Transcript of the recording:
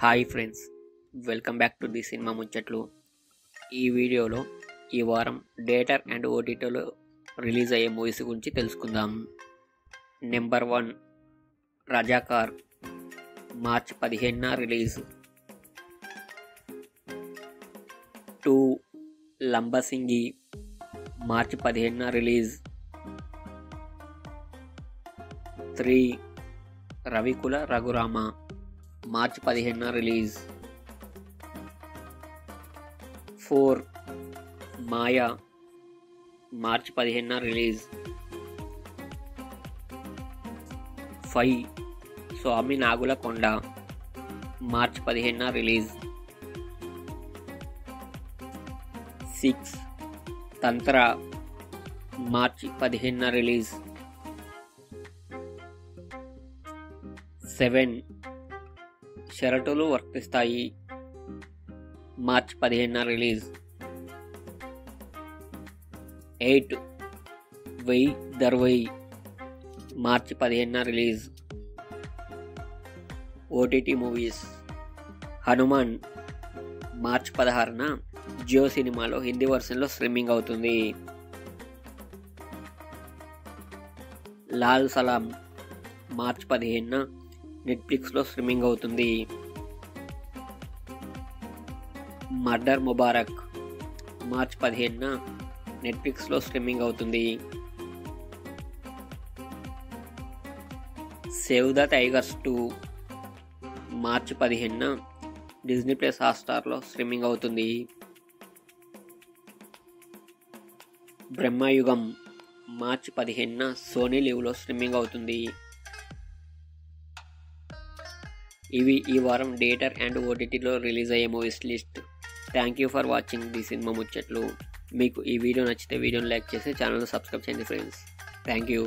Hi friends, welcome back to the cinema ముచ్చట్లు. ఈ వీడియోలో ఈ వారం థియేటర్ అండ్ ఓటీటీలో రిలీజ్ అయ్యే మూవీస్ గురించి తెలుసుకుందాం. నెంబర్ 1 రజాకార్, మార్చ్ 15న రిలీజ్. 2 లంబసింగి, మార్చ్ 15న రిలీజ్. 3 రవికుల రఘురామ, మార్చ్ 15న రిలీజ్. 4 మాయా, మార్చ్ 15న రిలీజ్. 5 స్వామి నాగుల కొండ, మార్చ్ 15న రిలీజ్. 6 తంత్ర, మార్చి 15న రిలీజ్. 7 షరతులు వర్తిస్తాయి, మార్చ్ 15న రిలీజ్. 8 వై దర్వై, మార్చి 15న release. OTT movies. Hanuman March 16న జియో సినిమాలో హిందీ వర్షన్లో స్ట్రీమింగ్ అవుతుంది. లాల్ సలాం మార్చ్ 15న నెట్ఫ్లిక్స్లో స్ట్రీమింగ్ అవుతుంది. మర్డర్ ముబారక్ మార్చ్ 15న నెట్ఫ్లిక్స్లో స్ట్రీమింగ్ అవుతుంది. సేవ్ ద టైగర్స్ 2 మార్చ్ 15న డిజ్నీ ప్లస్ హాట్స్టార్లో స్ట్రీమింగ్ అవుతుంది. బ్రహ్మయుగం మార్చ్ 15న సోనీ లివ్లో స్ట్రీమింగ్ అవుతుంది. ఇవి ఈ వారం థియేటర్ అండ్ ఓటీటీలో రిలీజ్ అయ్యే movies list. Thank you for watching the cinema ముచ్చట్లు. మీకు ఈ వీడియో నచ్చితే వీడియోని లైక్ చేసి ఛానల్ని సబ్స్క్రైబ్ చేయండి ఫ్రెండ్స్. Thank you.